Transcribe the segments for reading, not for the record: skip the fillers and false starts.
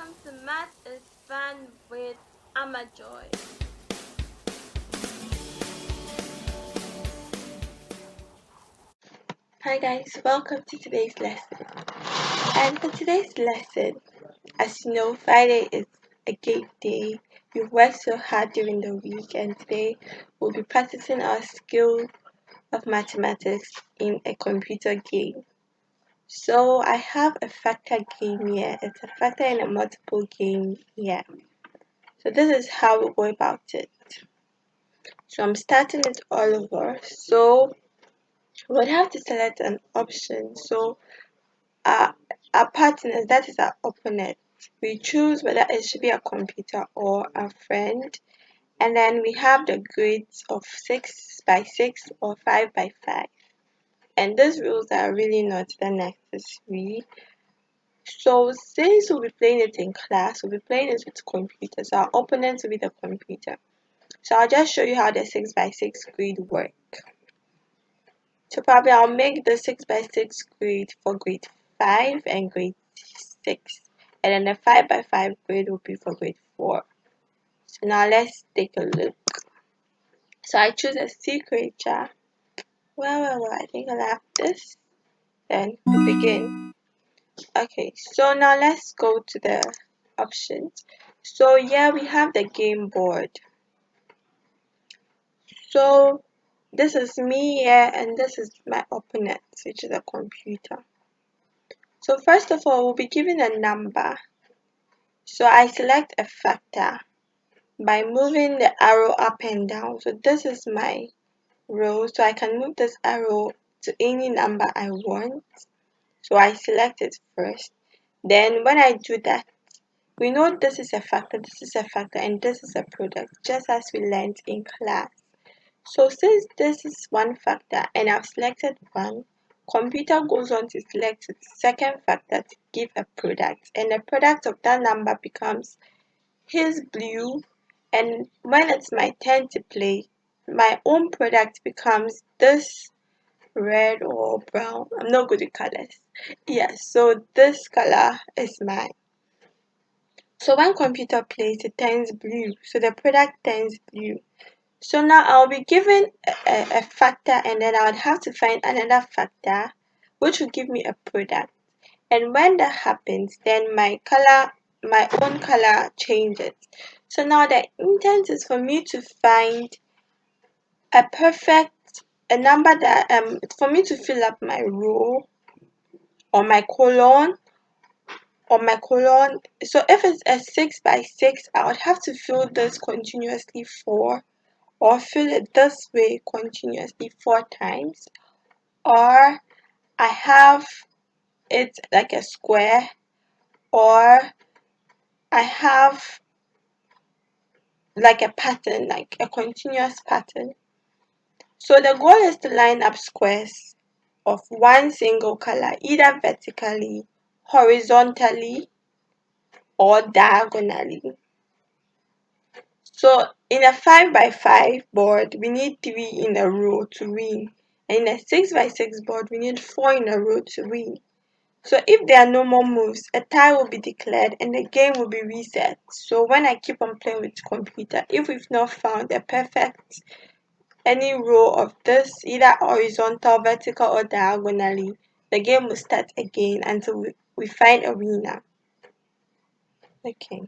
welcome to Math is Fun with Amajoy. Hi guys, welcome to today's lesson. And for today's lesson, as you know, Friday is a game day. We've worked so hard during the week, and today we'll be practicing our skill of mathematics in a computer game. So I have a factor game here. It's a factor and a multiple game here. So this is how we go about it. So I'm starting it all over. So we would have to select an option. So our, our partners, that is our opponent, we choose whether it should be a computer or a friend. And then we have the grades of 6 by 6 or 5 by 5. And these rules are really not that necessary. So since we'll be playing it in class, we'll be playing it with computers. So our opponent will be the computer. So I'll just show you how the 6 by 6 grid work. So probably I'll make the 6 by 6 grid for grade 5 and grade 6. And then the 5 by 5 grid will be for grade 4. So now let's take a look. So I choose a secret jar. Well, I think I'll have this. Then we begin. Okay, so now let's go to the options. So yeah, we have the game board. So this is me here, and this is my opponent, which is a computer. So first of all, we'll be given a number. So I select a factor by moving the arrow up and down. So this is my row. So I can move this arrow to any number I want. So I select it first. Then when I do that, we know this is a factor, and this is a product, just as we learned in class. So since this is one factor and I've selected one, computer goes on to select its second factor to give a product, and the product of that number becomes his blue, and when it's my turn to play, my own product becomes this red or brown. I'm not good at colors. Yes, so this color is mine. So when computer plays, it turns blue, so the product turns blue. So now I'll be given a factor, and then I would have to find another factor which will give me a product. And when that happens, then my own color changes. So now the intent is for me to find a number that for me to fill up my row or my column So if it's a 6 by 6, I would have to fill this continuously 4, or fill it this way continuously 4 times, or I have it like a square, or I have like a pattern, like a continuous pattern. So the goal is to line up squares of one single color, either vertically, horizontally, or diagonally. So in a 5 by 5 board, we need 3 in a row to win. And in a 6 by 6 board, we need 4 in a row to win. So if there are no more moves, a tie will be declared and the game will be reset. So when I keep on playing with computer, if we've not found a perfect any row of this, either horizontal, vertical, or diagonally, the game will start again until we find a winner. Okay.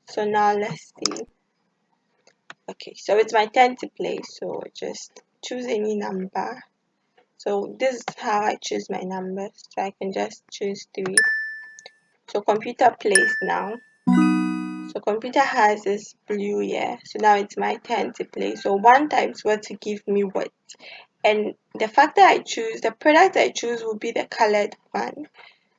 So now let's see. Okay, so it's my turn to play. So just choose any number. So this is how I choose my numbers. So I can just choose 3. So computer plays now. So computer has this blue here. So now it's my turn to play. So 1 times what to give me what. And the factor I choose, the product I choose will be the colored one.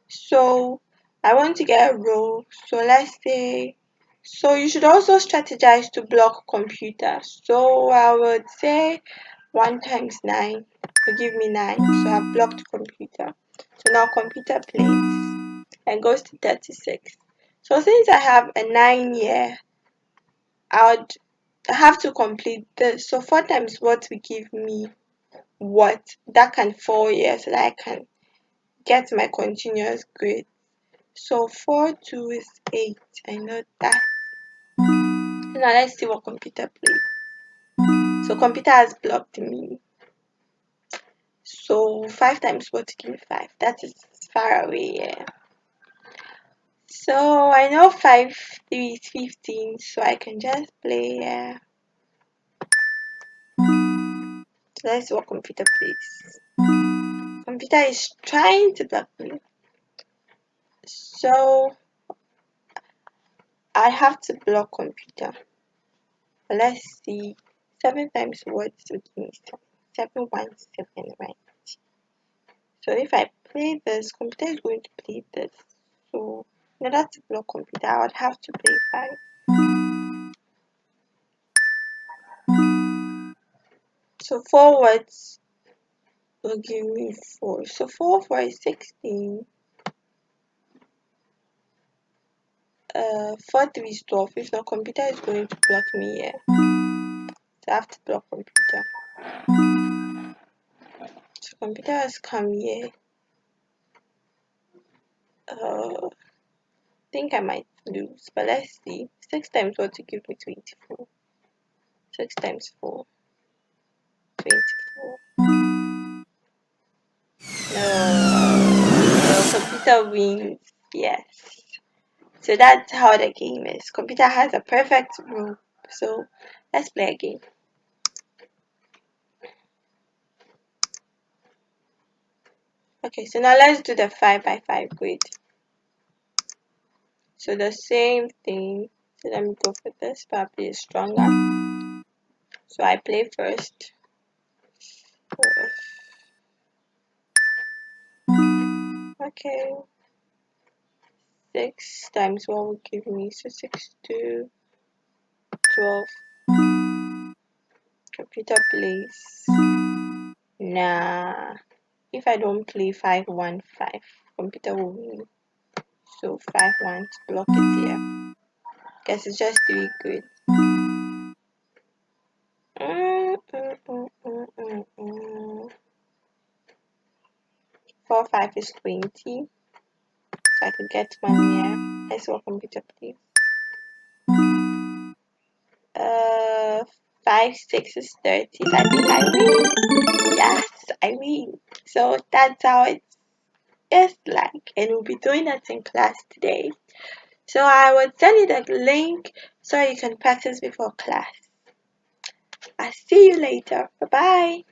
So I want to get a row. So let's say, so you should also strategize to block computer. So I would say 1 times 9 will give me 9. So I've blocked computer. So now computer plays and goes to 36. So since I have a 9 here, I would have to complete this. So 4 times what will give me what? That can fall here so that I can get my continuous grade. So 4, 2 is 8. I know that. Now let's see what computer plays. So computer has blocked me. So 5 times 4 to give me 5. That is far away, yeah. So I know 5, 3 is 15, so I can just play, yeah. So let's see what computer plays. Computer is trying to block me. So I have to block computer. But let's see. 7 times what would give me 7? 7, 1, 7, right? So if I play this, computer is going to play this. So in order to block computer, I would have to play 5. So 4 words will give me 4. So 4 for is 16. 4 3 is 12. If not, computer is going to block me here. So I have to block computer. So computer has come here. I think I might lose, but let's see. 6 times 4 to give me 24. 6 times 4, 24. No, computer wins. Yes. So that's how the game is. Computer has a perfect rule. So let's play a game. Okay, so now let's do the 5 by 5 grid. So the same thing. So let me go for this. Probably is stronger. So I play first. Okay. 6 times 1 will give me, so 6 to 12. Computer plays. Nah. If I don't play 5 1 5, computer will win. So 5 1 to block it here. Guess it's just 3 good. 4 5 is 20. So I could get 1 here. Let's see what computer plays. 5 6 is 30. So I think I win. Yes, I win. So that's how it's like, and we'll be doing that in class today. So I will send you the link so you can practice before class. I'll see you later. Bye bye.